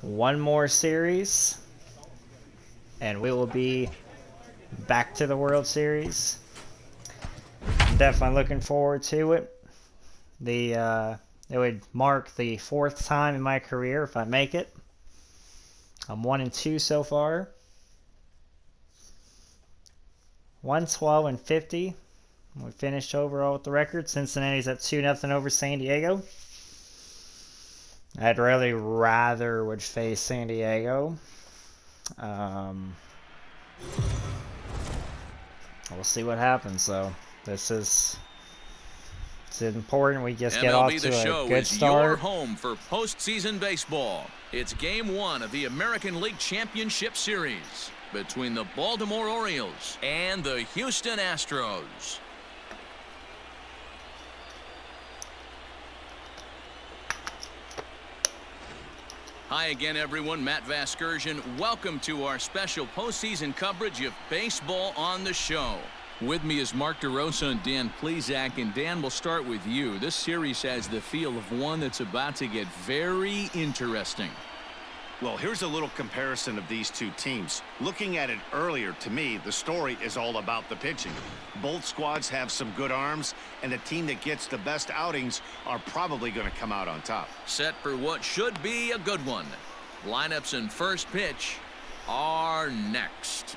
one more series, and we will be back to the World Series. I'm definitely looking forward to it. It would mark the 4th time in my career if I make it. I'm 1-2 so far. 112-50. We finished overall with the record. Cincinnati's at 2-0 over San Diego. I'd really rather would face San Diego. We'll see what happens, though. It's important we just get off to a good start. Your home for postseason baseball. It's Game 1 of the American League Championship Series between the Baltimore Orioles and the Houston Astros. Hi again, everyone. Matt Vasgersian. Welcome to our special postseason coverage of baseball on the show. With me is Mark DeRosa and Dan Plesac. And Dan, we'll start with you. This series has the feel of one that's about to get very interesting. Well, here's a little comparison of these two teams. Looking at it earlier, to me, the story is all about the pitching. Both squads have some good arms, and the team that gets the best outings are probably going to come out on top. Set for what should be a good one. Lineups and first pitch are next.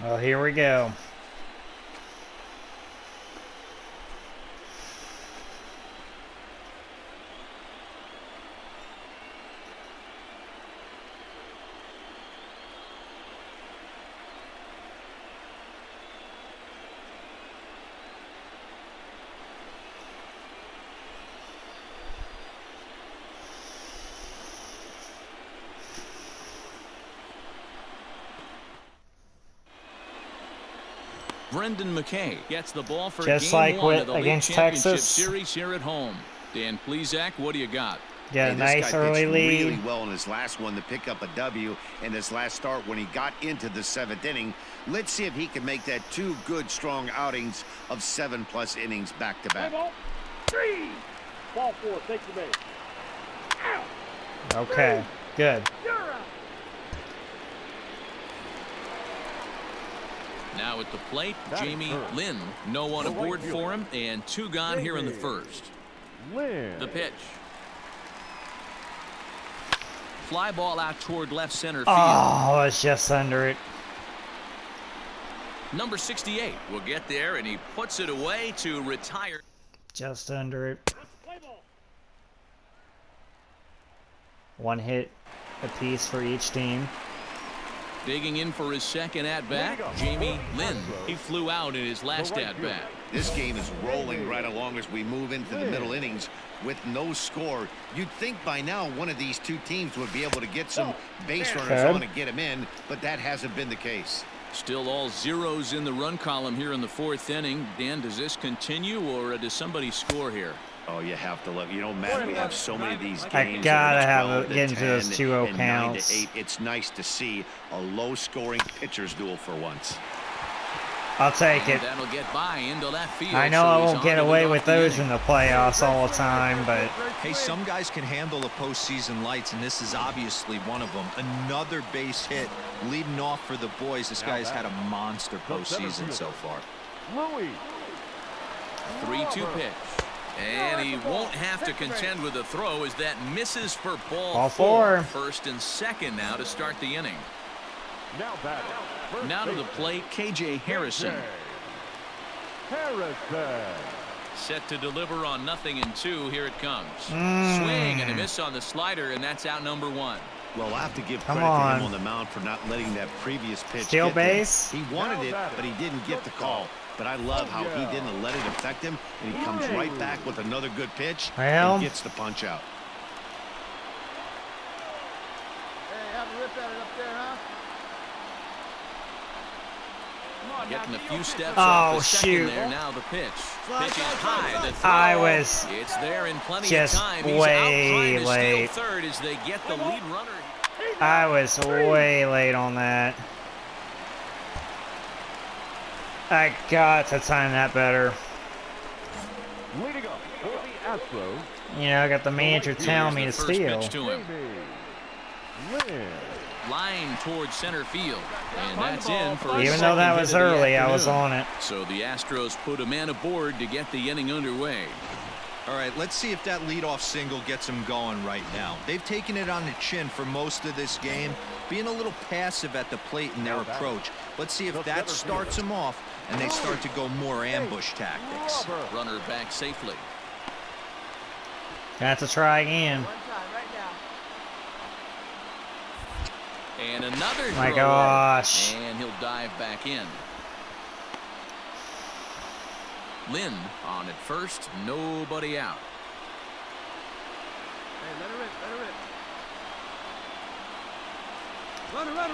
Well, here we go. Brendan McKay gets the ball for just game like one of the against League Championship Texas Series here at home. Dan Plesac, what do you got? Get a nice early lead. Really well in his last one to pick up a W in his last start when he got into the 7th inning. Let's see if he can make that 2 good, strong outings of 7+ innings back to back. Ball 3. Ball 4. Take the base. Okay, good. Now at the plate, Jamie Lynn. No one aboard for him, and 2 gone here in the first. The pitch. Fly ball out toward left center field. Oh, it's just under it. Number 68 will get there, and he puts it away to retire. Just under it. 1 hit apiece for each team. Digging in for his second at-bat, Jamie Lynn. He flew out in his last at-bat. This game is rolling right along as we move into the middle innings with no score. You'd think by now one of these two teams would be able to get some base runners on and get them in, but that hasn't been the case. Still all zeros in the run column here in the 4th inning. Dan, does this continue, or does somebody score here? Oh, you have to love. You know, Matt, we have so many of these games. I gotta have it get into those 2-0 counts. 9-8. It's nice to see a low-scoring pitcher's duel for once. I'll take it. That'll get by into left field. I know I won't get away with those in the playoffs all the time, but hey, some guys can handle the postseason lights, and this is obviously one of them. Another base hit leading off for the boys. This guy's had a monster postseason so far. 3-2 pitch. And he won't have to contend with a throw as that misses for ball 4. First and second now to start the inning. Now to the plate, KJ Harrison. Set to deliver on 0-2. Here it comes. Swing and a miss on the slider, and that's out number 1. Well, I have to give credit to him on the mound for not letting that previous pitch steal base. He wanted it, but he didn't get the call. But I love how he didn't let it affect him, and he comes right back with another good pitch and gets the punch out. Hey, have a rip at it up there, huh? Getting a few steps off the second there. Now the pitch. Pitch is high. The throw. I was it's there in plenty just of time. He's way out late. to steal third as they get the lead runner. I was way late on that. I got to time that better. Leading up for the Astros. You know, I got the manager telling me to Here's the first steal. pitch to him. Lynn. Line towards center field. And that's in for a Even though that second was hit of the early, I was afternoon. on it. So the Astros put a man aboard to get the inning underway. All right, let's see if that leadoff single gets them going right now. They've taken it on the chin for most of this game, being a little passive at the plate in their approach. Let's see if that starts them off and they start to go more ambush tactics. Runner back safely. Got to try again. And another My throw. gosh. And he'll dive back in. Lynn on at first, nobody out. Hey, let her rip.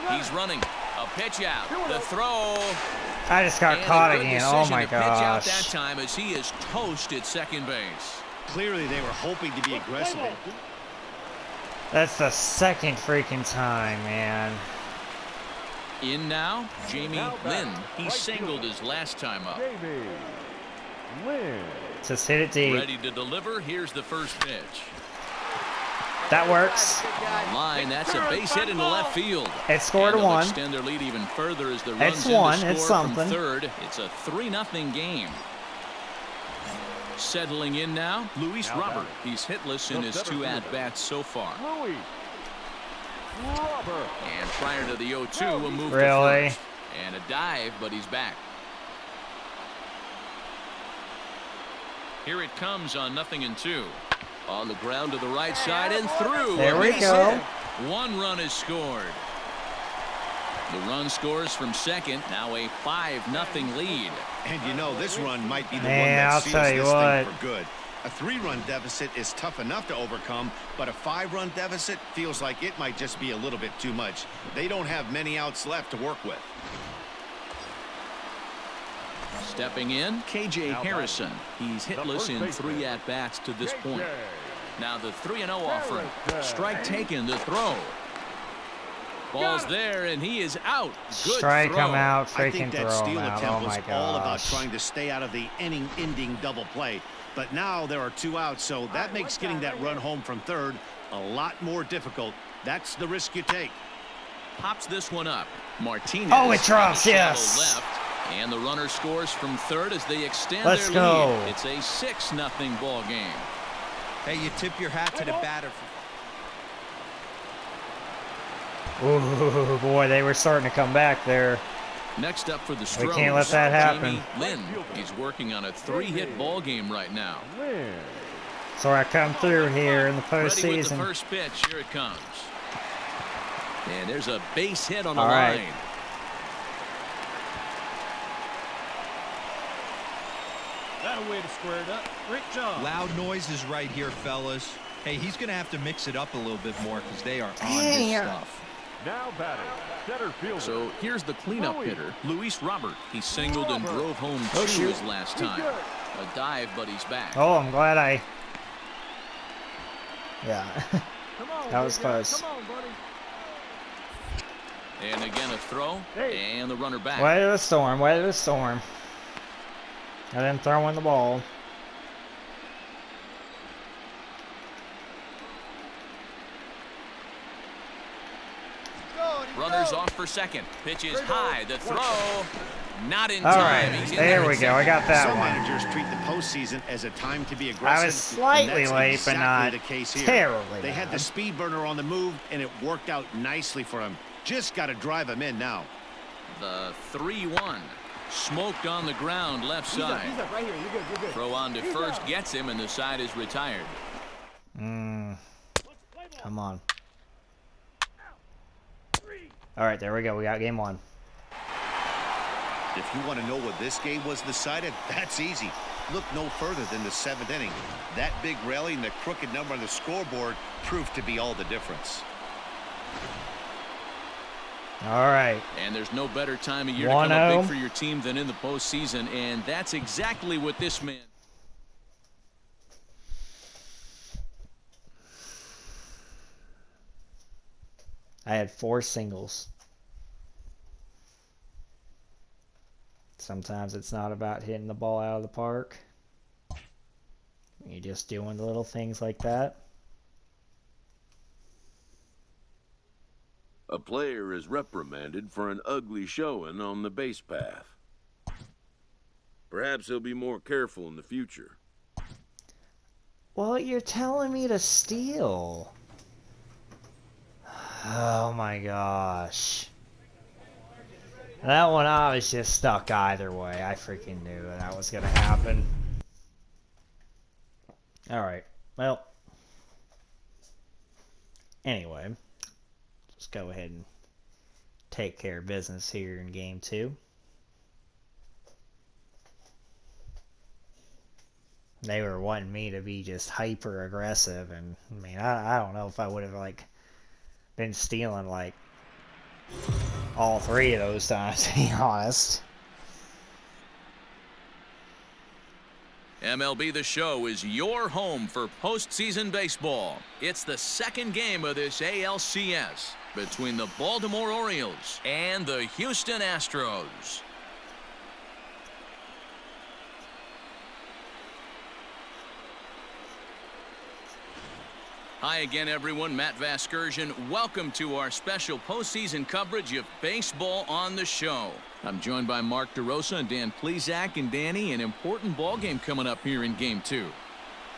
Run. He's running. A pitch out. The throw. I just got And a caught good again. decision Oh my to pitch out that gosh. time as he is toast at second base. Clearly, they were hoping to be aggressive. That's the second freaking time, man. In now, Jamie Now back. Lynn. He singled his last time up. Jamie Lynn. Just hit it deep. Ready to deliver. Here's the first pitch. That works. Line, that's a base hit into left field. It scored And a they'll one. extend their lead even further as the runs It's in to one. score It's from something. third. It's a 3-0 game. Settling in now, Luis Now Robert. back. He's hitless in The his center 2 fielder. at-bats so far. Louis Robert. And prior to the 0-2, a move Really? to first. And a dive, but he's back. Here it comes on 0-2. On the ground to the right side and through. There A we base go. hit. 1 run is scored. The run scores from second. Now a 5-0 lead. And you know, this run might be the Man, one that I'll seals tell you this what. thing for good. A 3-run deficit is tough enough to overcome, but a 5-run deficit feels like it might just be a little bit too much. They don't have many outs left to work with. Stepping in, KJ Now Harrison. He's hitless first in baseman. 3 at-bats to this point. KJ. Now the 3-0 offering. Harrison. Strike taken, the throw. Ball's there, and he is out. Good Strike throw. him out. I Freaking think that throw steal him out. attempt Oh was my all about gosh. trying to stay out of the inning-ending double play. But now there are 2 outs, so that makes getting that run home from third a lot more difficult. That's the risk you take. Pops this one up. Martinez. Oh, it drops, shallow yes. Left, and the runner scores from third as they extend Let's their go. lead. It's a 6-0 ball game. Hey, you tip your hat to the batter. Ooh, boy, they were starting to come back there. Next up for the Astros, can't let that happen. Jamie Lynn. He's working on a 3-hit ball game right now. Lynn. So I come through here in the Ready with the postseason. first pitch. Here it comes. And there's a base hit on the All right. line. That way to square it up. Great job. Loud noises right here, fellas. Hey, he's going to have to mix it up a little bit more because they are on Dang. this stuff. Now batting. Center fielder. So here's the cleanup Louis. hitter, Luis Robert. He singled and Robert. drove home Oh, 2 shoot. his last time. A dive, but he's back. Oh, I'm glad I. Yeah. Come on, That was big guy. close. Come on, buddy. And again a throw, Hey. and the runner back. Weather the storm. Weather the storm. I didn't throw in the ball. Runners off for second. Pitch is high. The throw, not in All time. right, He's in there at we go. second. I got that Some one. managers treat the postseason as a time to be aggressive. I was slightly and that's late, but exactly not the case here. terribly They had bad. the speed burner on the move, and it worked out nicely for him. Just got to drive him in now. The 3-1. Smoked on the ground left side. He's up right here. You're good. You're good. Throw on to first gets him, and the side is retired. Come on. All right, there we go. We got game 1. If you want to know what this game was decided, that's easy. Look no further than the 7th inning. That big rally and the crooked number on the scoreboard proved to be all the difference. All right. And there's no better time of year to come up 1-0. big for your team than in the postseason, and that's exactly what this man. I had 4 singles. Sometimes it's not about hitting the ball out of the park. You're just doing the little things like that. A player is reprimanded for an ugly showing on the base path. Perhaps he'll be more careful in the future. Well, you're telling me to steal. Oh my gosh. That one, I was just stuck either way. I freaking knew that was going to happen. Alright, well. Anyway, let's go ahead and take care of business here in game 2. They were wanting me to be just hyper aggressive, and I mean, I don't know if I would have like been stealing like all 3 of those times, to be honest. MLB The Show is your home for postseason baseball. It's the second game of this ALCS between the Baltimore Orioles and the Houston Astros. Hi again, everyone. Matt Vasgersian. Welcome to our special postseason coverage of Baseball on the Show. I'm joined by Mark DeRosa and Dan Plesac. And Danny, an important ball game coming up here in Game 2.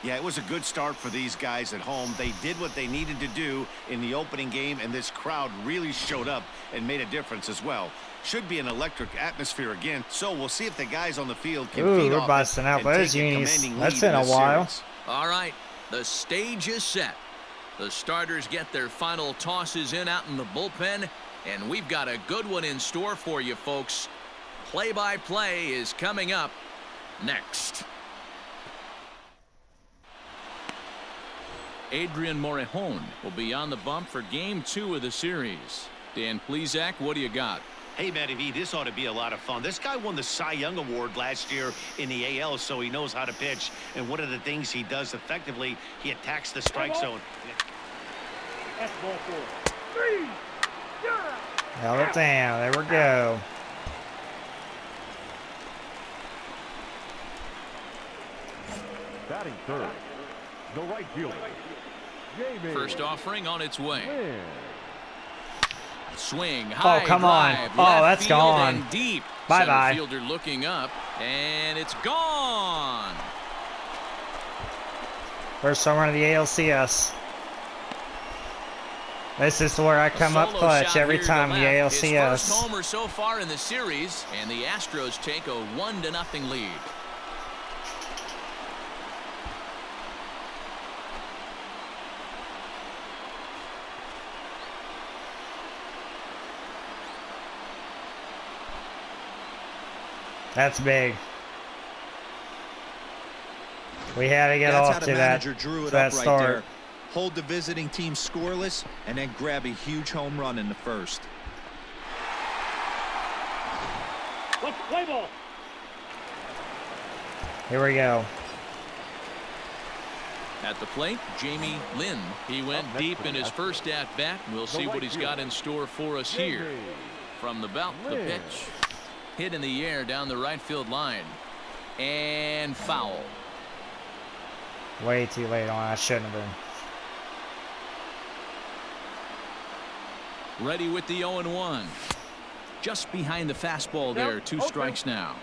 Yeah, it was a good start for these guys at home. They did what they needed to do in the opening game, and this crowd really showed up and made a difference as well. Should be an electric atmosphere again, so we'll see if the guys on the field can feed we're off busting it out and those take a unis. commanding That's lead been in a this while. series. All right, the stage is set. The starters get their final tosses in out in the bullpen, and we've got a good one in store for you, folks. Play-by-play is coming up next. Adrian Morejon will be on the bump for Game 2 of the series. Dan Plesac, what do you got? Hey, Matty V, this ought to be a lot of fun. This guy won the Cy Young Award last year in the AL, so he knows how to pitch. And one of the things he does effectively, he attacks the strike zone. That's ball 4. 3. Held it down. There we go. Batting third, the right fielder, Jamie. First offering on its way. Lynn. Swing, high come on. drive, Oh, left that's field gone. and deep. Bye-bye. Center fielder looking up, and it's gone. First home run of the ALCS. This is where I come up Solo clutch shot every here to time in the left. His ALCS. first homer so far in the series, and the Astros take a 1-0 lead. That's big. We had to get That's off how to the that, manager drew it that up right start. there. Hold the visiting team scoreless and then grab a huge home run in the first. Let's play ball. Here we go. At the plate, Jamie Lynn. He went deep in his first at-bat. We'll see what he's got in store for us here. From the belt, the pitch. Hit in the air down the right field line. And foul. Way too late on. I shouldn't have been. Ready with the 0-1. Just behind the fastball there. Two strikes now.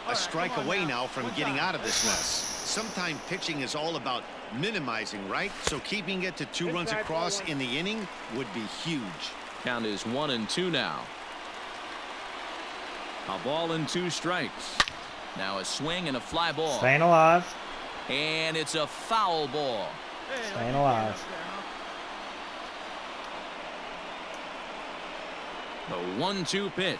A strike away now from getting out of this mess. Sometimes pitching is all about minimizing, right? So keeping it to 2 runs across in the inning would be huge. Count is 1-2 now. A ball and 2 strikes. Now a swing and a fly ball. Staying alive. And it's a foul ball. Staying alive. The 1-2 pitch.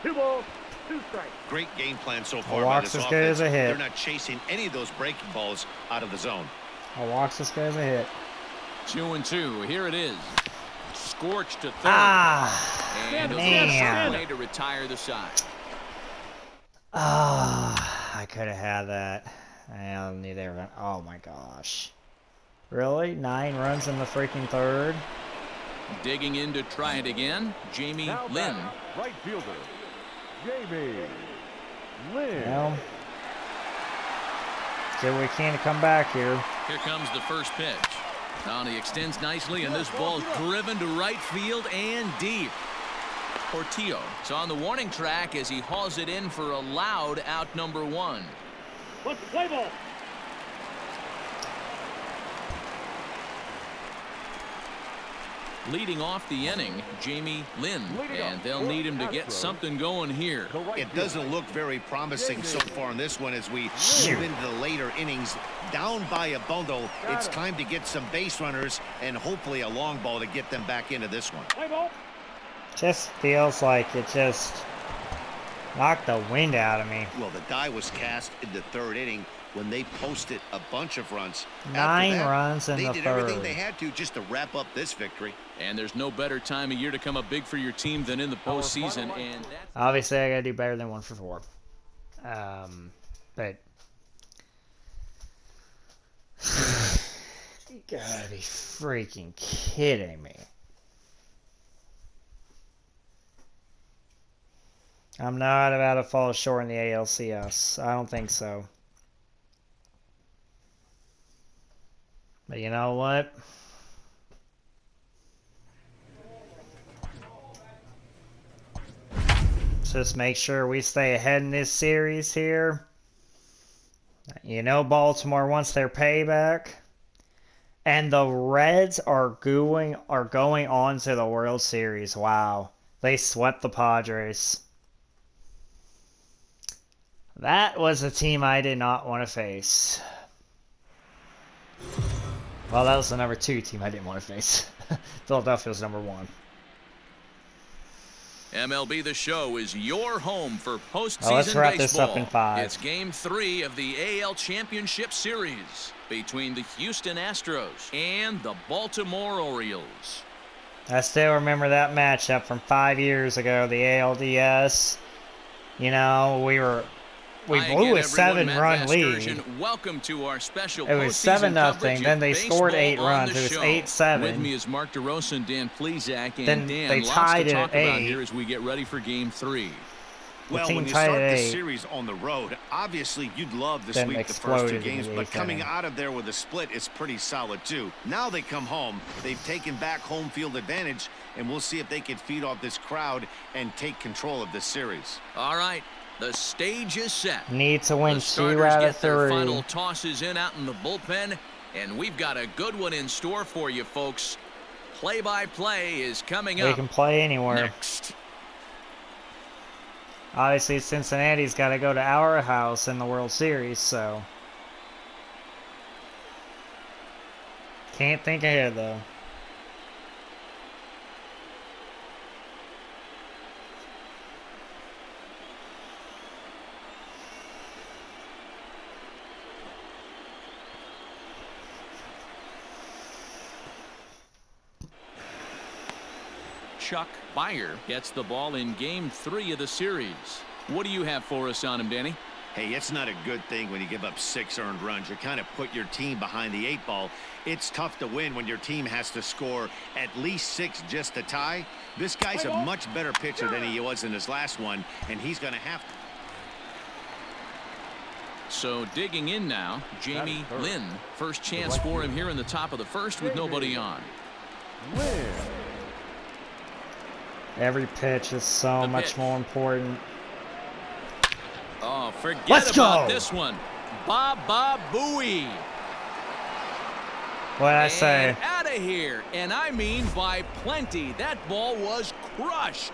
2 balls, 2 strikes. Great game plan so far A by walk's this as good as offense. a hit. They're not chasing any of those breaking balls out of the zone. A walk's as good as a hit. 2-2. Here it is. Scorched to third. Ah, And a man. way to retire the side. Ah, I could have had that. I knew they were gonna. Oh my gosh. Really? 9 runs in the freaking third? Digging in to try it again. Jamie Now Lynn. batting, right fielder, Jamie Lynn. Well, Do what we can to come back here. Here comes the first pitch. Now he extends nicely, and this ball is driven to right field and deep. Portillo is on the warning track as he hauls it in for a loud out number 1. Let's play ball. Leading off the inning, Jamie Lynn, and they'll need him to get something going here. It doesn't look very promising so far in this one as we move into the later innings. Down by a bundle, it's time to get some base runners and hopefully a long ball to get them back into this one. Just feels like it just knocked the wind out of me. Well, the die was cast in the third inning when they posted a bunch of runs. 9 runs in the third. They did everything they had to just to wrap up this victory. And there's no better time of year to come up big for your team than in the postseason. And that's obviously, I gotta do better than 1 for 4. But you gotta be freaking kidding me. I'm not about to fall short in the ALCS. I don't think so. But you know what? Let's just make sure we stay ahead in this series here. You know Baltimore wants their payback. And the Reds are going on to the World Series. Wow. They swept the Padres. That was a team I did not want to face. Well, that was the number 2 team I didn't want to face. Philadelphia was number 1. MLB The Show is your home for postseason let's wrap baseball. this up in 5. It's Game 3 of the AL Championship Series between the Houston Astros and the Baltimore Orioles. I still remember that matchup from 5 years ago, the ALDS. You know, we blew a 7-run lead. Welcome to our special. It was 7-0. Then they scored 8 runs. It was 8-7. With me is Mark DeRosa and Dan Plezak. And then Dan, they tied lots to it talk at about 8. here as we get ready for Game 3. Well, when you start the series on the road, obviously you'd love to sweep the first 2 games, but coming out of there with a split is pretty solid too. Now they come home, they've taken back home field advantage, and we'll see if they can feed off this crowd and take control of this series. All right, the stage is set. Need to win the 2 out of 3. Their final tosses in out in the bullpen, and we've got a good one in store for you folks. Play-by-play is coming up. They can play anywhere. Next. Obviously, Cincinnati's got to go to our house in the World Series, so can't think ahead though. Chuck Beyer gets the ball in Game 3 of the series. What do you have for us on him, Danny? Hey, it's not a good thing when you give up 6 earned runs. You kind of put your team behind the 8 ball. It's tough to win when your team has to score at least 6 just to tie. This guy's a much better pitcher than he was in his last one, and he's going to have to. So digging in now, Jamie Lynn. First chance for him here in the top of the first with nobody on. Every pitch is so much more important. Oh, forget Let's about go. this one. Baba Booey. What'd I say? Out of here. And I mean by plenty. That ball was crushed.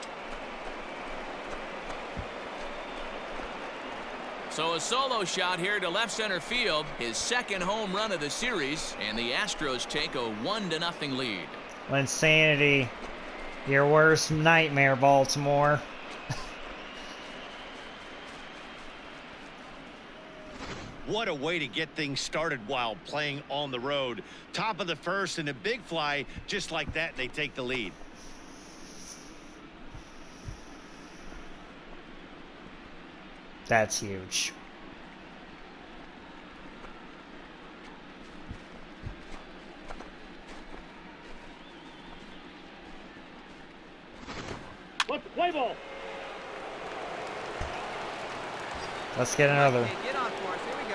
So a solo shot here to left center field. His second home run of the series. And the Astros take a 1-0 lead. Insanity. Your worst nightmare, Baltimore. What a way to get things started while playing on the road. Top of the first and a big fly. Just like that, they take the lead. That's huge. Let's play ball. Let's get another.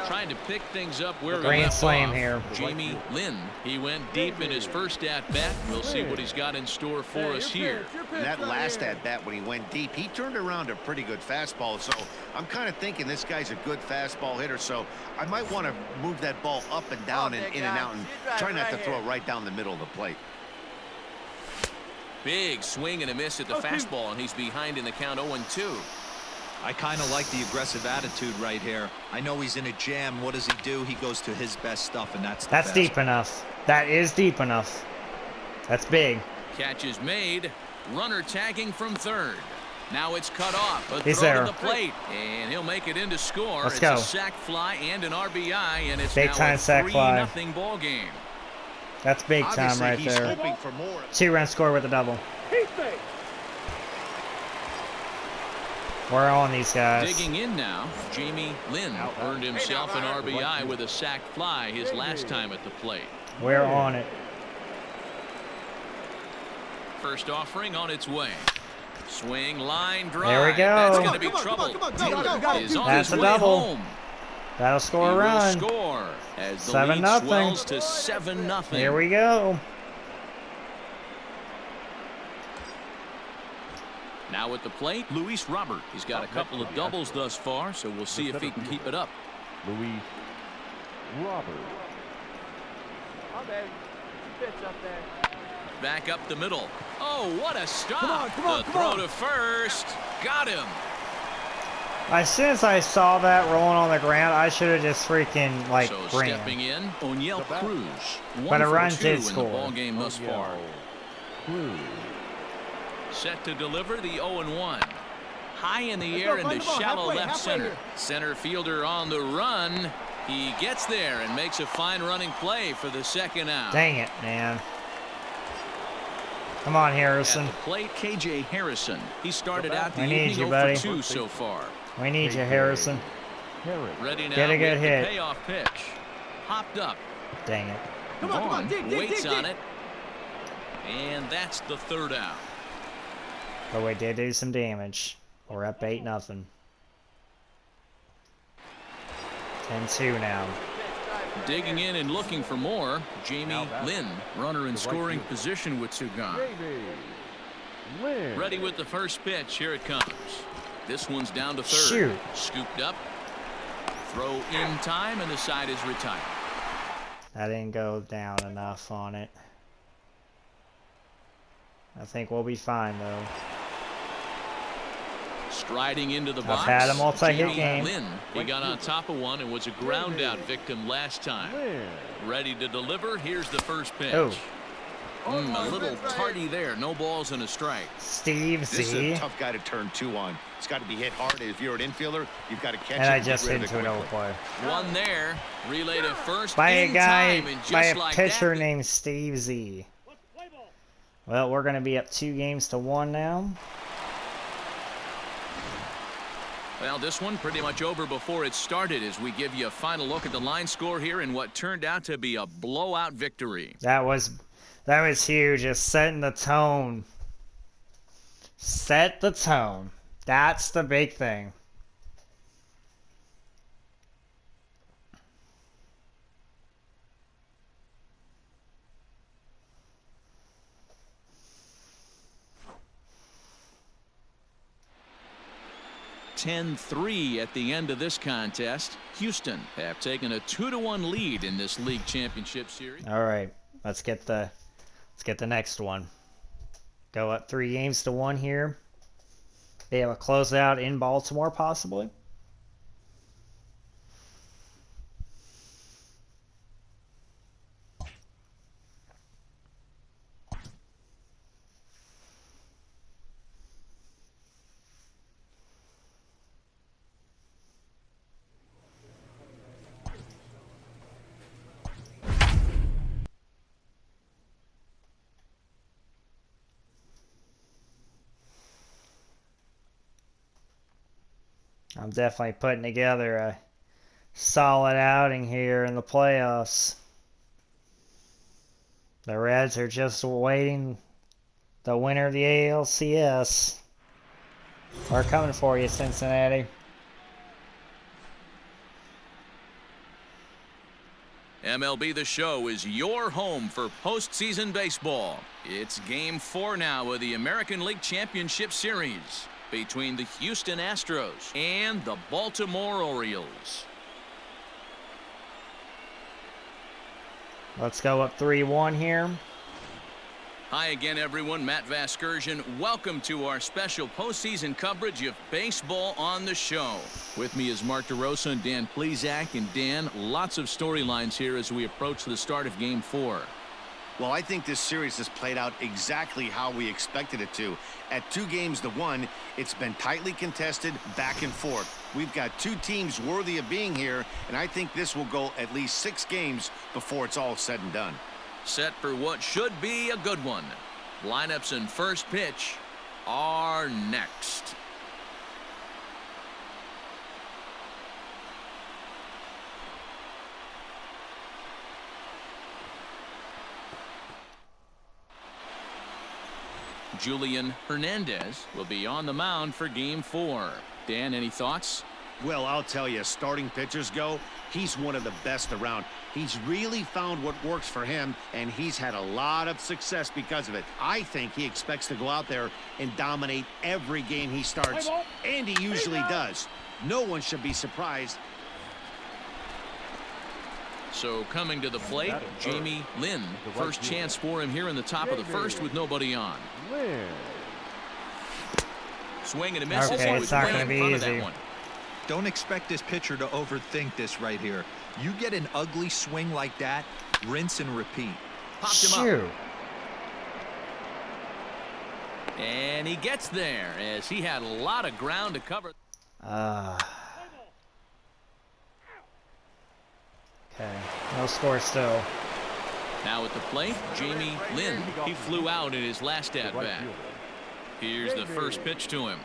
Trying to pick things up where he Grand left slam off. here. Jamie Lynn. He went deep in his first at-bat. We'll see what he's got in store for us here. And that last at-bat when he went deep, he turned around a pretty good fastball. So I'm kind of thinking this guy's a good fastball hitter. So I might want to move that ball up and down and in and out and try not to throw it right down the middle of the plate. Big swing and a miss at the fastball, and he's behind in the count 0-2. I kind of like the aggressive attitude right here. I know he's in a jam. What does he do? He goes to his best stuff, and that's deep enough. That is deep enough. That's big. Catch is made. Runner tagging from third. Now it's cut off. A He's throw there. to the plate, and he'll make it in to score. Let's it's go. a sac fly and an RBI, and it's Big now time a sac fly. 3-0 ball game. That's big time Obviously, right he's there. hoping for more. 2-run score with a double. We're on these guys. Digging in now, Jamie Lynn earned himself an RBI with a sac fly his last time at the plate. We're on it. First offering on its way. Swing, line, drive. There we go. That's going to be trouble. Taylor is on That's his a way double. home. That'll score He a will run. score as the 7-0. lead swells to 7-0. Here we go. Now at the plate, Luis Robert. He's got a couple of doubles thus far, so we'll see if he can keep it up. Luis Robert. Back up the middle. Oh, what a stop. Come on, the throw to first. Got him. As soon as I saw that rolling on the ground, I should have just freaking, like, So ran. stepping in, O'Neill Cruz. But a run 1 for 2 did in score. the ball game thus far. Cruz. Set to deliver the 0-1. High in the air into shallow left center. Center fielder on the run. He gets there and makes a fine running play for the second out. Dang it, man. Come on, At Harrison. the plate, KJ Harrison. He started out the We need evening you, 0 buddy. for 2 so far. We need you, Harrison. Ready now Get a good with hit. the payoff pitch. Hopped up. Dang it. Vaughn waits on it. And that's the third out. But we did do some damage. We're up 8-0. 10-2 now. Digging in and looking for more, Jamie Lynn, runner in scoring position with 2 gone. Ready with the first pitch. Here it comes. This one's down to third. Shoot. Scooped up. Throw in time, and the side is retired. I didn't go down enough on it. I think we'll be fine, though. Striding into the box. I've had a multi-hit Jamie game. Lynn. He got on top of one and was a ground out victim last time. Ready to deliver. Here's the first pitch. Oh. A little tardy there. No balls and a strike. Steve This is Z. a tough guy to turn 2 on. It's got to be hit hard. If you're an infielder, you've got to catch it. And I and get just rid hit of it into an quickly. overplay. One there. Relay to first By a in guy, time, and just by a like pitcher that, named Steve Z. Well, we're going to be up 2-1 now. Well, this one pretty much over before it started as we give you a final look at the line score here in what turned out to be a blowout victory. That was huge. Just setting the tone. Set the tone. That's the big thing. (10-3) at the end of this contest. Houston have taken a 2-1 lead in this league championship series. All right, let's get the next one. Go up 3-1 here. Be able to close out in Baltimore possibly. I'm definitely putting together a solid outing here in the playoffs. The Reds are just awaiting the winner of the ALCS. We're coming for you, Cincinnati. MLB The Show is your home for postseason baseball. It's Game 4 now of the American League Championship Series between the Houston Astros and the Baltimore Orioles. Let's go up 3-1 here. Hi again, everyone. Matt Vasgersian. Welcome to our special postseason coverage of baseball on the show. With me is Mark DeRosa and Dan Plesac. And Dan, lots of storylines here as we approach the start of Game 4. Well, I think this series has played out exactly how we expected it to. At 2-1, it's been tightly contested, back and forth. We've got two teams worthy of being here, and I think this will go at least 6 games before it's all said and done. Set for what should be a good one. Lineups and first pitch are next. Julian Hernandez will be on the mound for Game 4. Dan, any thoughts? Well, I'll tell you, starting pitchers go, he's one of the best around. He's really found what works for him, and he's had a lot of success because of it. I think he expects to go out there and dominate every game he starts, and he usually does. No one should be surprised. So coming to the plate, Jamie Lynn. First chance for him here in the top of the first with nobody on. Swing and a miss. Okay, it's not going to be easy. Don't expect this pitcher to overthink this right here. You get an ugly swing like that, rinse and repeat. Popped him Shoot. up. And he gets there as he had a lot of ground to cover. Okay, no score still. Now at the plate, Jamie Lynn. He flew out in his last at-bat. Here's the first pitch to him.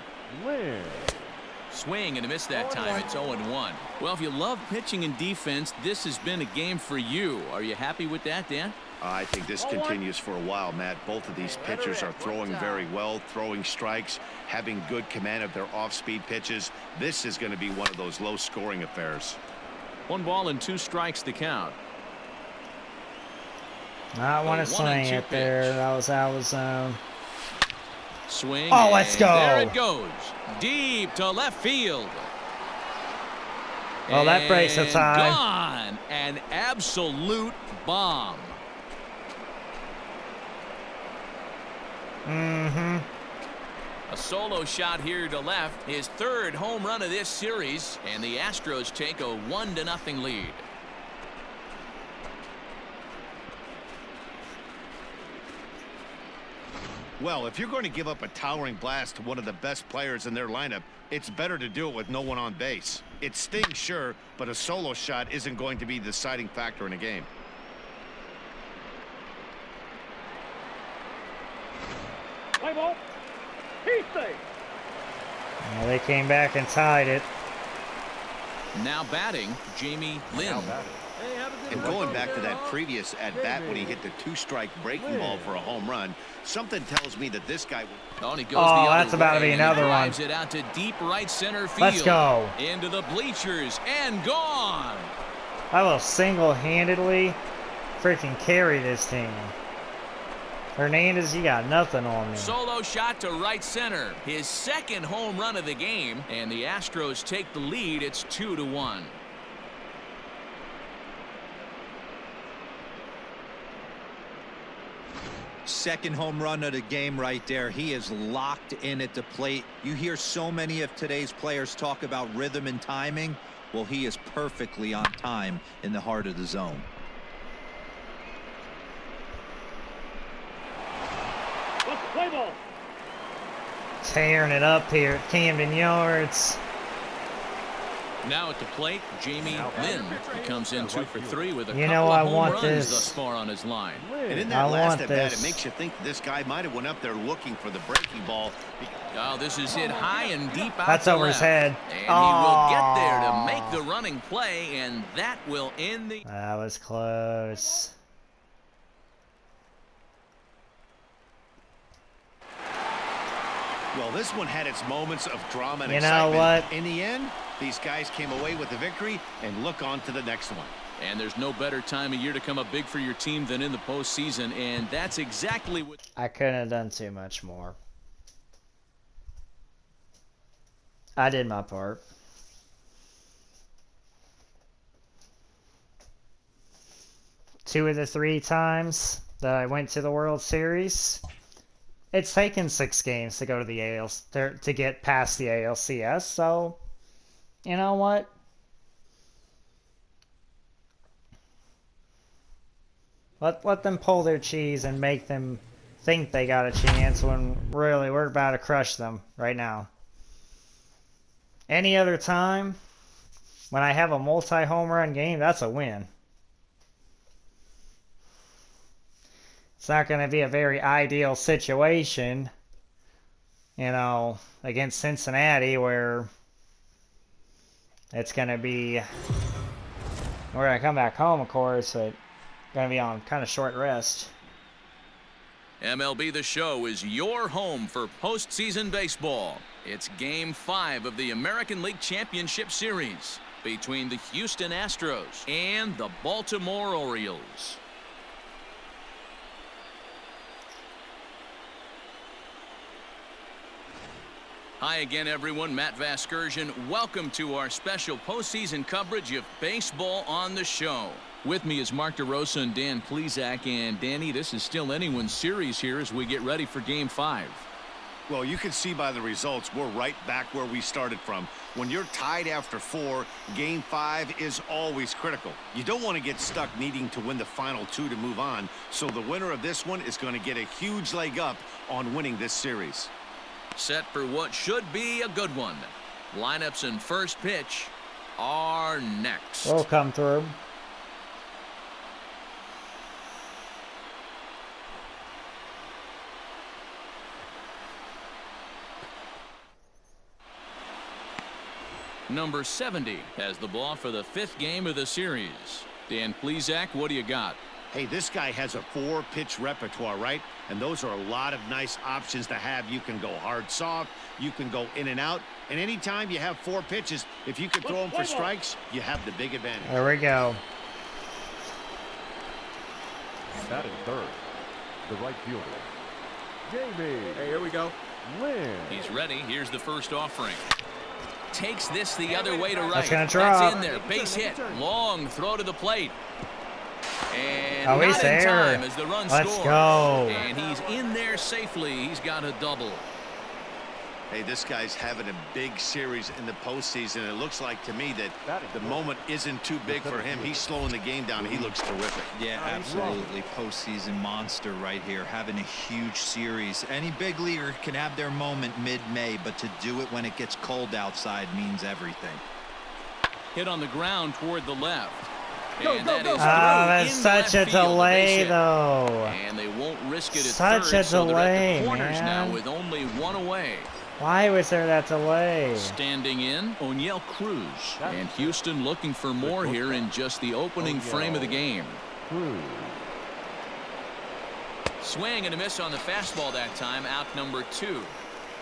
Swing and a miss that time. It's 0-1. Well, if you love pitching and defense, this has been a game for you. Are you happy with that, Dan? I think this continues for a while, Matt. Both of these pitchers are throwing very well, throwing strikes, having good command of their off-speed pitches. This is going to be one of those low-scoring affairs. 1 ball and 2 strikes to count. I want to swing it there. That was out of zone. Swing. Oh, let's go. There it goes. Deep to left field. Oh, that breaks the tie. Gone. An absolute bomb. A solo shot here to left. His 3rd home run of this series. And the Astros take a 1-0 lead. Well, if you're going to give up a towering blast to one of the best players in their lineup, it's better to do it with no one on base. It stings, sure, but a solo shot isn't going to be the deciding factor in a game. Play ball. He stays. Well, they came back and tied it. Now batting, Jamie Lynn. And going back to that previous at-bat when he hit the 2-strike breaking ball for a home run, something tells me that this guy... Oh, he goes Oh, the other that's about to be way, another and one. drives it out to deep right center field. Let's go. Into the bleachers and gone. I will single-handedly freaking carry this team. Hernandez, you got nothing on me. Solo shot to right center. His 2nd home run of the game, and the Astros take the lead. It's 2-1. Second home run of the game right there. He is locked in at the plate. You hear so many of today's players talk about rhythm and timing. Well, he is perfectly on time in the heart of the zone. Play ball. Tearing it up here at Camden Yards. Now at the plate, Jamie Lynn. He comes in 2 for 3 with a couple I of home want runs this. thus far on his line. And in that last at-bat, it makes you think this guy might have went up there looking for the breaking ball. Oh, this is hit high and deep out That's to over left. his head. And he will get there to make the running play, and that will end the... That was close. Well, this one had its moments of drama and You excitement. know what? In the end, these guys came away with the victory and look on to the next one. And there's no better time of year to come up big for your team than in the postseason, and that's exactly what... I couldn't have done too much more. I did my part. Two of the 3 times that I went to the World Series, it's taken 6 games to go to the ALCS, to get past the ALCS, so you know what? Let them pull their cheese and make them think they got a chance when really we're about to crush them right now. Any other time, when I have a multi-home run game, that's a win. It's not going to be a very ideal situation, you know, against Cincinnati, where it's going to be, we're going to come back home, of course, but going to be on kind of short rest. MLB The Show is your home for postseason baseball. It's Game 5 of the American League Championship Series between the Houston Astros and the Baltimore Orioles. Hi again, everyone. Matt Vasgersian. Welcome to our special postseason coverage of Baseball on the Show. With me is Mark DeRosa and Dan Plesac. And Danny, this is still anyone's series here as we get ready for Game 5. Well, you can see by the results, we're right back where we started from. When you're tied after 4, Game 5 is always critical. You don't want to get stuck needing to win the final 2 to move on. So the winner of this one is going to get a huge leg up on winning this series. Set for what should be a good one. Lineups and first pitch are next. We'll come through. Number 70 has the ball for the 5th game of the series. Dan Plesac, what do you got? Hey, this guy has a 4-pitch repertoire, right? And those are a lot of nice options to have. You can go hard, soft. You can go in and out. And anytime you have 4 pitches, if you can throw them for strikes, you have the big advantage. There we go. Batting third, the right fielder, Jamie. Hey, here we go. Lynn. He's ready. Here's the first offering. Takes this the other way to right. That's gonna drop. That's in there. Base hit. Long throw to the plate. And oh, he's not there. in time as the run Let's scores. go. And he's in there safely. He's got a double. Hey, this guy's having a big series in the postseason. It looks like to me that the moment isn't too big for him. He's slowing the game down. He looks terrific. Yeah, absolutely. Postseason monster right here, having a huge series. Any big leaguer can have their moment mid-May, but to do it when it gets cold outside means everything. Hit on the ground toward the left. Go, And go, that go. is That's through such in a left field, delay, base hit. though. And they won't risk it at Such third, a so they're at delay, the corners man. now with only 1 away. Why was there that delay? Standing in, O'Neill Cruz. And Houston looking for more here in just the opening frame of the game. Swing and a miss on the fastball that time, out number 2.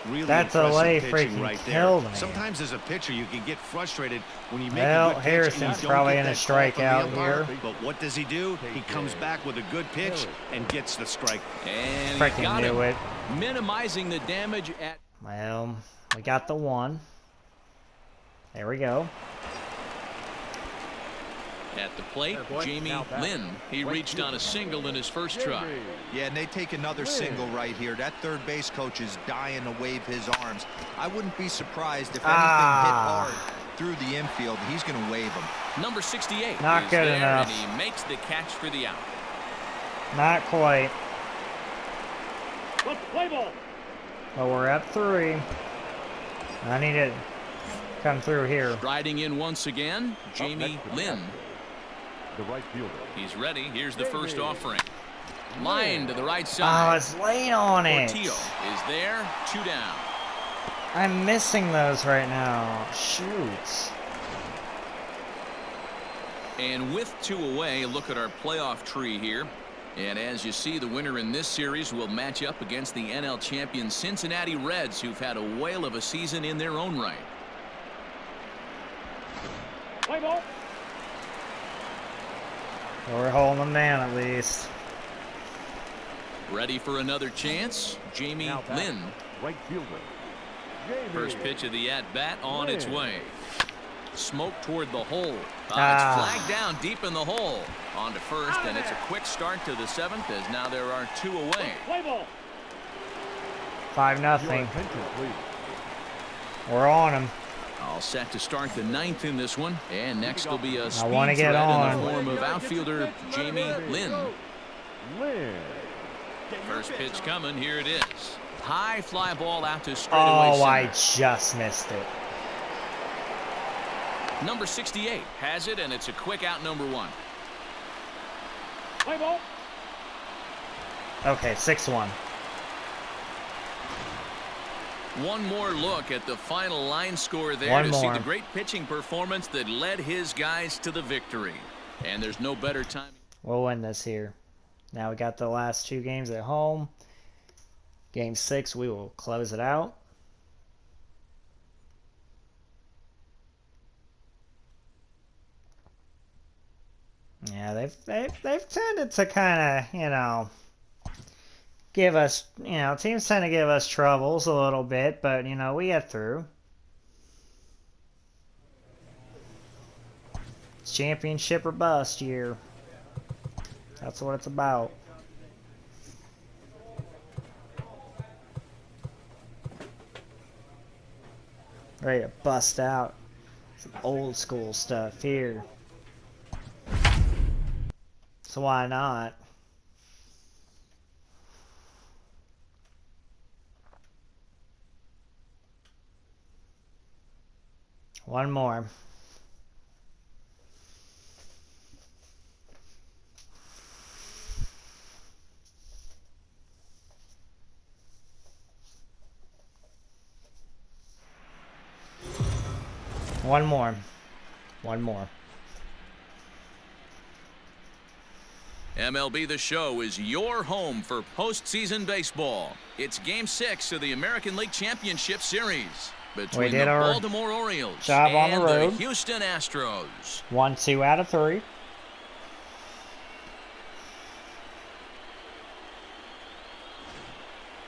Really That delay impressive pitching freaking right killed there. me. Sometimes as a pitcher you can get frustrated when you make Well, a good pitch and Harrison's you don't probably get gonna that call strike from the out umpire. here. But what does he do? He comes back with a good pitch and gets the strike. And he Freaking got knew him, it. minimizing the damage at... Well, we got the 1. There we go. At the plate, There, boy. Jamie Now back. Lynn. He reached on a single in his first try. Yeah, and they take another single right here. That third base coach is dying to wave his arms. I wouldn't be surprised if anything hit hard through the infield. He's going to wave him. Number 68 Not is good there, enough. and he makes the catch for the out. Not quite. Let's play ball. But we're at 3. I need to come through here. Riding in once again, Jamie Lynn. The right fielder, He's ready. Here's the first offering. Line to the right Oh, side. it's late on it. Portillo is there. 2 down. I'm missing those right now. Shoot. And with 2 away, look at our playoff tree here. And as you see, the winner in this series will match up against the NL champion Cincinnati Reds, who've had a whale of a season in their own right. play ball. We're holding them down at least. Ready for another chance? Jamie Now back, Lynn. right fielder. Jamie First pitch of the at-bat on its Lynn. way. Smoke toward the hole. It's Ah. flagged down deep in the hole. On to first, and it's a quick start to the 7th as now there are 2 away. Play ball. 5-0. Your attention, please. We're on them. All set to start the 9th in this one. And next will be a speed wanna threat get in on. the form of outfielder Jamie Lynn. Lynn. First pitch coming. Here it is. High fly ball out to straightaway Oh, I center. just missed it. Number 68 has it, and it's a quick out, number 1. Play ball. Okay, 6-1. One more look at the final line score there One to see more. the great pitching performance that led his guys to the victory. And there's no better time. We'll win this here. Now we got the last 2 games at home. Game 6, we will close it out. Yeah, they've tended to kind of, you know, give us, you know, teams tend to give us troubles a little bit, but, you know, we get through. It's championship or bust year. That's what it's about. Ready to bust out some old school stuff here. So why not? One more. One more. One more. MLB The Show is your home for postseason baseball. It's Game 6 of the American League Championship Series between the did our Baltimore Orioles job on the and road. the Houston Astros. 1-2 out of 3.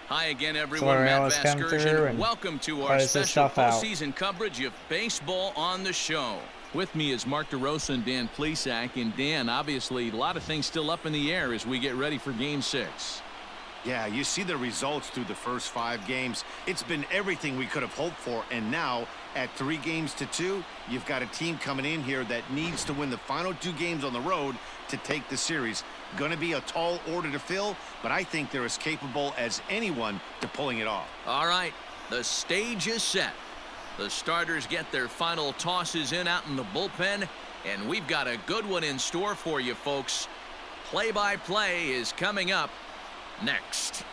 Hi again, So everyone. Matt Orioles come through Vasgersian. and Welcome to our close this special stuff out. postseason coverage of baseball on the show. With me is Mark DeRosa and Dan Plesac. And Dan, obviously, a lot of things still up in the air as we get ready for Game 6. Yeah, you see the results through the first 5 games. It's been everything we could have hoped for, and now at 3-2, you've got a team coming in here that needs to win the final 2 games on the road to take the series. Going to be a tall order to fill, but I think they're as capable as anyone to pulling it off. All right, the stage is set. The starters get their final tosses in out in the bullpen, and we've got a good one in store for you, folks. Play-by-play is coming up next.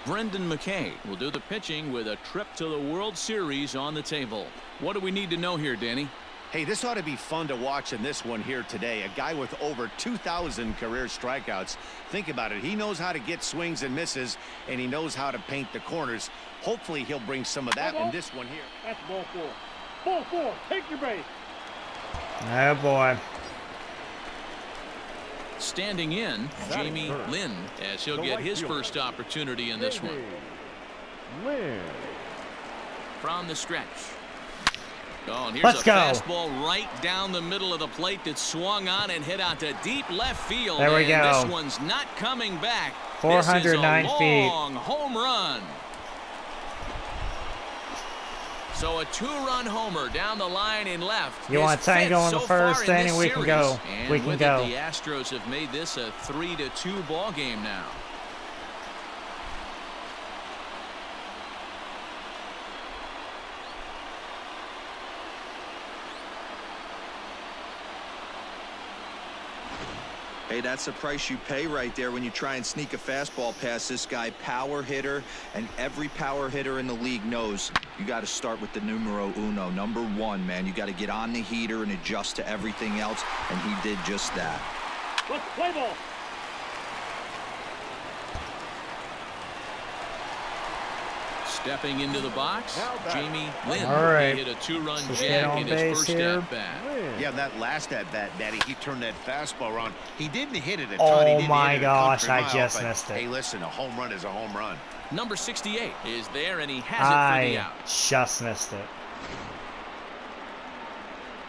Brendan McKay will do the pitching with a trip to the World Series on the table. What do we need to know here, Danny? Hey, this ought to be fun to watch in this one here today. A guy with over 2,000 career strikeouts. Think about it. He knows how to get swings and misses, and he knows how to paint the corners. Hopefully, he'll bring some of that in this one here. That's ball 4. Ball 4. Take your base. Oh boy. Standing in, Jamie Lynn, as he'll get his first opportunity in this one. Lynn. From the stretch. Oh, and here's Let's a go. fastball right down the middle of the plate that swung on and hit out to deep left field. There we and go. This one's not coming back. 409 this is a feet. long home run. So a 2-run homer down the line in left. You want His tango fifth in the so far first in inning? this We can series. go. And We can with go. it, the Astros have made this a 3-2 ball game now. Hey, that's the price you pay right there when you try and sneak a fastball past this guy. Power hitter, and every power hitter in the league knows you got to start with the numero uno, number 1, man. You got to get on the heater and adjust to everything else, and he did just that. Let's play ball. Stepping into the box, Jamie Lynn. All right. He hit a two-run Let's get jack on in his base first here. at-bat. Yeah, that last at-bat, Matty, he turned that fastball around. He didn't hit it a ton. Oh He didn't my hit it a gosh, country I mile, just but, missed it. Hey, listen, a home run is a home run. Number 68 is there, and he has it for the I out. just missed it.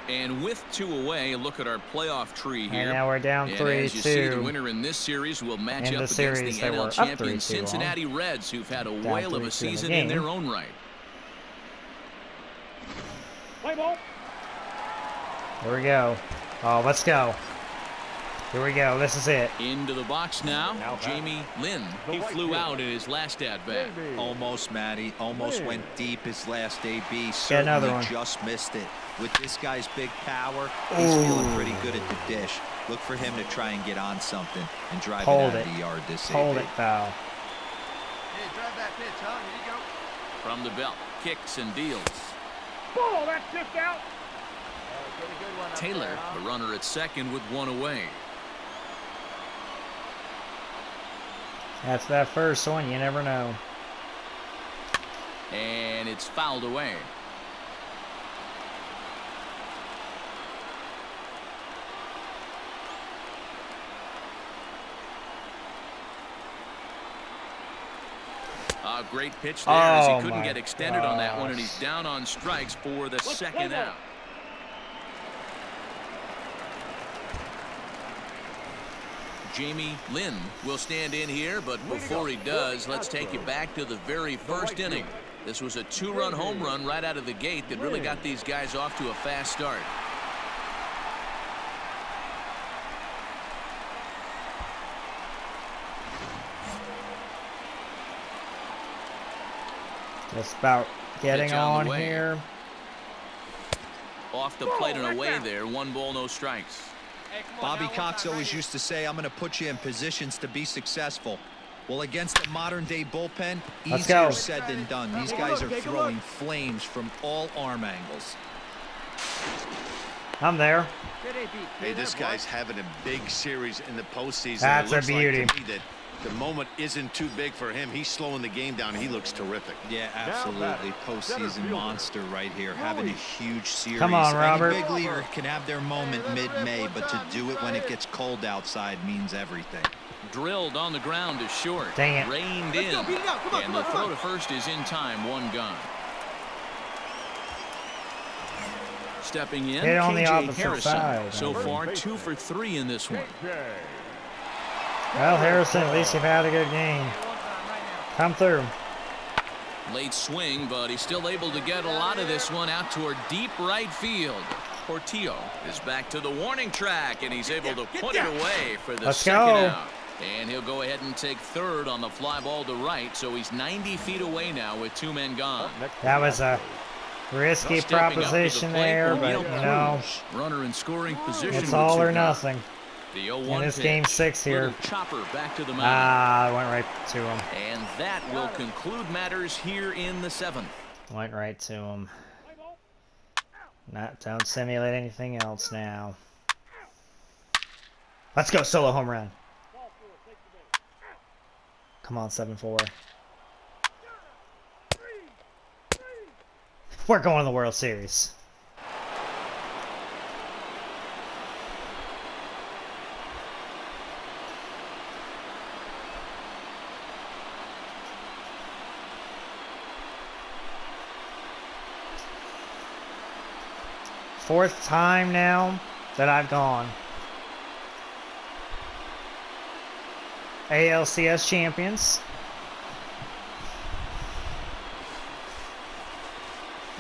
And with 2 away, look at our playoff tree here. And now we're down And 3-2. as you see, the winner in this series will match In up the against series, the they were NL up champion 3-2 Cincinnati Reds, who've had a Down whale of 3-2 in a the season in their game. own right. Play ball. Here we go. Oh, let's go. Here we go. This is it. Into the box now, Jamie Lynn. He flew out in his last at-bat. Almost, Matty. Almost went deep his last AB. another Certainly one. just missed it. With this guy's big power, he's feeling pretty good at the dish. Look for him to try and get on something and drive it Hold out it. of the yard this Hold AB. it, foul. Hey, drive that pitch, huh? Here you go. From the belt, kicks and deals. Ball, that's just out. Get a good one up Taylor, there, huh? the runner at second with 1 away. That's that first one. You never know. And it's fouled away. A great pitch there as he Oh, couldn't my get extended on that one, and gosh. he's down on strikes for the second out. Jamie Lynn will stand in here, but before he does, let's take you back to the very first inning. This was a 2-run home run right out of the gate that really got these guys off to a fast start. Just about getting Pitch on on the way. here. Off the plate and away there. 1 ball, no strikes. Hey, come on, Bobby now, one Cox time right always here. used to say, I'm going to put you in positions to be successful. Well, against the modern-day bullpen, Let's easier go. said than done. These guys are throwing flames from all arm angles. I'm there. Good AB. Hey, this guy's having a big series in the postseason. That's It a looks beauty. Like to me that the moment isn't too big for him. He's slowing the game down. He looks terrific. Yeah, absolutely. Postseason monster right here, having a huge series. Come on, Robert. Any big leaguer can have their moment mid-May, but to do it when it gets cold outside means everything. Drilled on the ground is short. Dang it. Reined Let's in. go, beat it out. Come on, And come the on, come throw on. to first is in time. 1 gone. Stepping in, Hit on the KJ opposite Harrison. side. So far, 2 for 3 in this one. Well, Harrison, at least you've had a good game. One time right now. Come through. Late swing, but he's still able to get a lot of this one out toward deep right field. Portillo is back to the warning track, and he's able to put it away for the Let's second go. out. And he'll go ahead and take third on the fly ball to right, so he's 90 feet away now with 2 men gone. That was a risky Stepping up to the proposition plate, there, but O'Neal you know, Cruz. Runner in scoring position. it's with all 2 or gone. nothing. The 0-1 In this pitch. game 6 here. Little chopper back to the mound. Ah, went right to him. And that will conclude matters here in the 7th. Went right to him. Don't simulate anything else now. Let's go, solo home run. Come on, 7-4. We're going to the World Series. Fourth time now that I've gone. ALCS champions.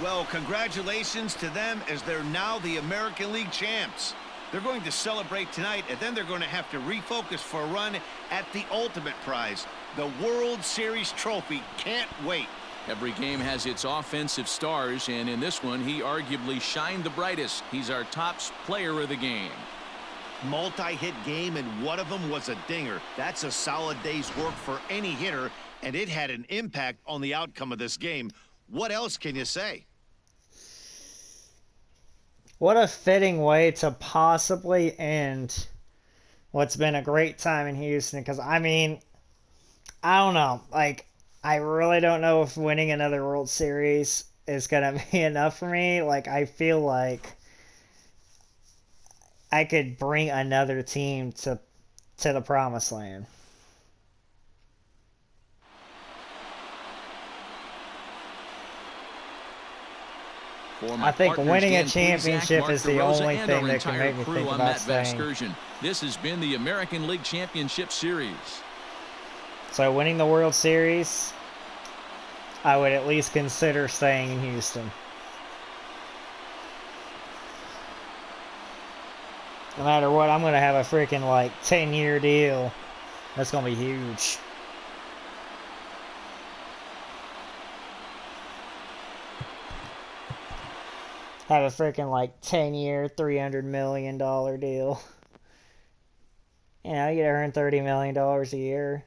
Well, congratulations to them as they're now the American League champs. They're going to celebrate tonight, and then they're going to have to refocus for a run at the ultimate prize, the World Series trophy. Can't wait. Every game has its offensive stars, and in this one, he arguably shined the brightest. He's our top player of the game. Multi-hit game, and one of them was a dinger. That's a solid day's work for any hitter, and it had an impact on the outcome of this game. What else can you say? What a fitting way to possibly end what's been a great time in Houston. Because, I mean, I don't know. Like, I really don't know if winning another World Series is gonna be enough for me. Like, I feel like I could bring another team to the promised land. I think winning a championship is the only thing that can make me think about staying. This has been the American League Championship Series. So winning the World Series, I would at least consider staying in Houston. No matter what, I'm going to have a freaking, like, 10-year deal. That's going to be huge. Have a freaking, like, 10-year, $300 million deal. You know, you earn $30 million a year.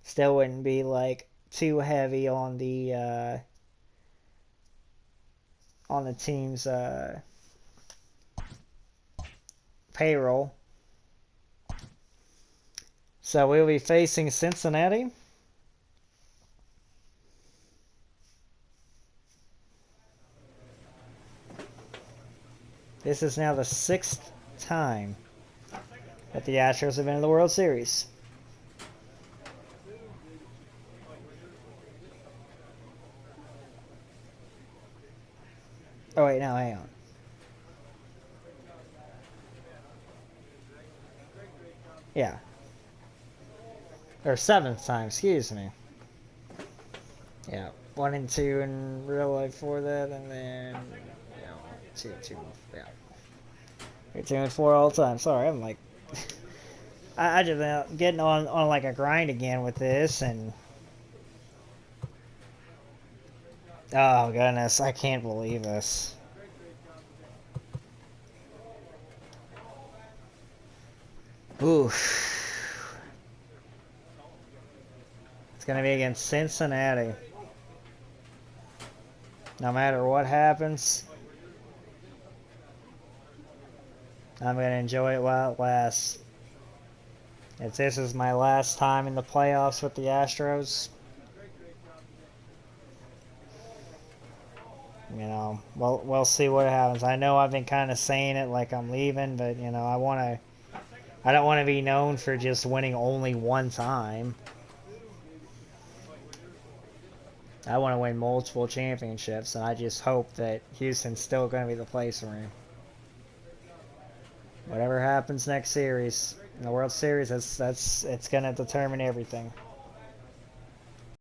Still wouldn't be, like, too heavy on the team's payroll. So we'll be facing Cincinnati. This is now the 6th time that the Astros have been in the World Series. Oh wait, no, hang on. Yeah. Or 7th time, excuse me. Yeah, 1 and 2 in real life for that, and then, you know, 2, yeah. 2 and 4 all the time. Sorry, I'm like, I just getting on like a grind again with this, and oh goodness, I can't believe this. Oof. It's gonna be against Cincinnati. No matter what happens, I'm gonna enjoy it while it lasts. If this is my last time in the playoffs with the Astros, you know, we'll see what happens. I know I've been kind of saying it like I'm leaving, but you know, I don't want to be known for just winning only one time. I want to win multiple championships, and I just hope that Houston's still going to be the place for me. Whatever happens next series, in the World Series, it's going to determine everything.